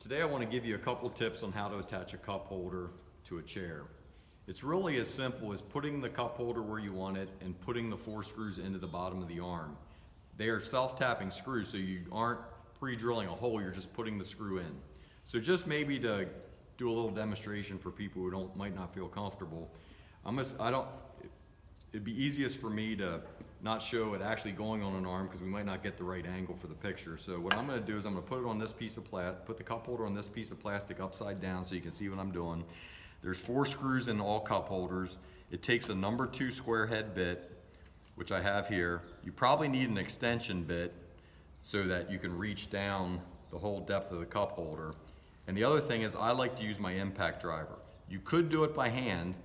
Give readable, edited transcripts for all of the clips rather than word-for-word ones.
Today I want to give you a couple tips on how to attach a cup holder to a chair. It's really as simple as putting the cup holder where you want it and putting the 4 screws into the bottom of the arm. They are self-tapping screws, so you aren't pre-drilling a hole, you're just putting the screw in. So just maybe to do a little demonstration for people who might not feel comfortable, it'd be easiest for me to not show it actually going on an arm because we might not get the right angle for the picture. So what I'm going to do is I'm going to put it on this piece of put the cup holder on this piece of plastic upside down so you can see what I'm doing. There's 4 screws in all cup holders. It takes a number 2 square head bit, which I have here. You probably need an extension bit so that you can reach down the whole depth of the cup holder. And the other thing is I like to use my impact driver. You could do it by hand,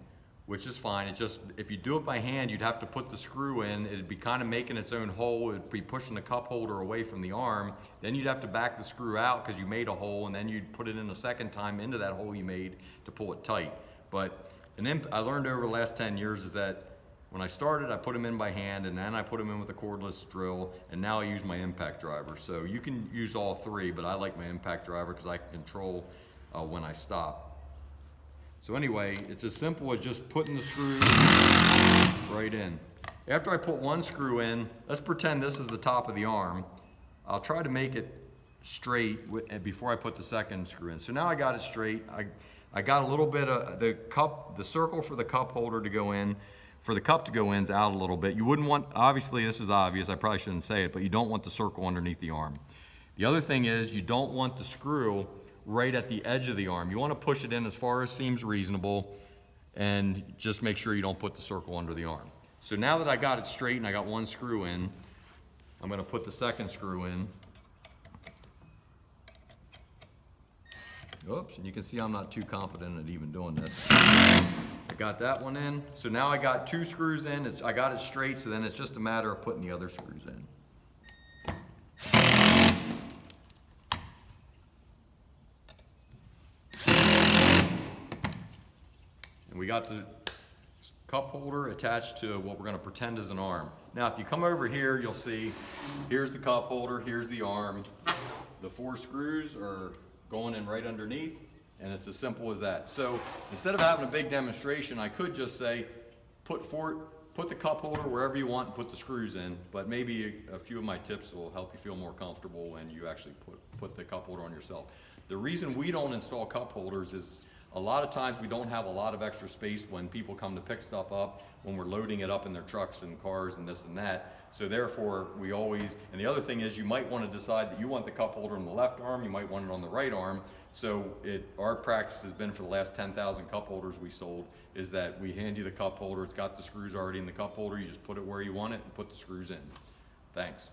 which is fine. It just, if you do it by hand, you'd have to put the screw in. It'd be kind of making its own hole. It'd be pushing the cup holder away from the arm. Then you'd have to back the screw out because you made a hole, and then you'd put it in a second time into that hole you made to pull it tight. But I learned over the last 10 years is that when I started, I put them in by hand, and then I put them in with a cordless drill, and now I use my impact driver. So you can use all 3, but I like my impact driver because I can control when I stop. So anyway, it's as simple as just putting the screw right in. After I put 1 screw in, let's pretend this is the top of the arm. I'll try to make it straight before I put the second screw in. So now I got it straight. I got a little bit of the circle for the cup holder to go in, for the cup to go in is out a little bit. You wouldn't want, obviously this is obvious, I probably shouldn't say it, but you don't want the circle underneath the arm. The other thing is you don't want the screw right at the edge of the arm. You want to push it in as far as seems reasonable and just make sure you don't put the circle under the arm. So now that I got it straight and I got 1 screw in, I'm going to put the second screw in. Oops, and you can see I'm not too confident at even doing this. I got that one in. So now I got 2 screws in. I got it straight, so then it's just a matter of putting the other screws in. We got the cup holder attached to what we're going to pretend is an arm. Now if you come over here, you'll see here's the cup holder, here's the arm. The 4 screws are going in right underneath, and it's as simple as that. So instead of having a big demonstration, I could just say put the cup holder wherever you want and put the screws in, but maybe a few of my tips will help you feel more comfortable when you actually put the cup holder on yourself. The reason we don't install cup holders is a lot of times we don't have a lot of extra space when people come to pick stuff up, when we're loading it up in their trucks and cars and this and that. So therefore we always, and the other thing is you might want to decide that you want the cup holder on the left arm, you might want it on the right arm. So our practice has been for the last 10,000 cup holders we sold is that we hand you the cup holder, it's got the screws already in the cup holder, you just put it where you want it and put the screws in. Thanks.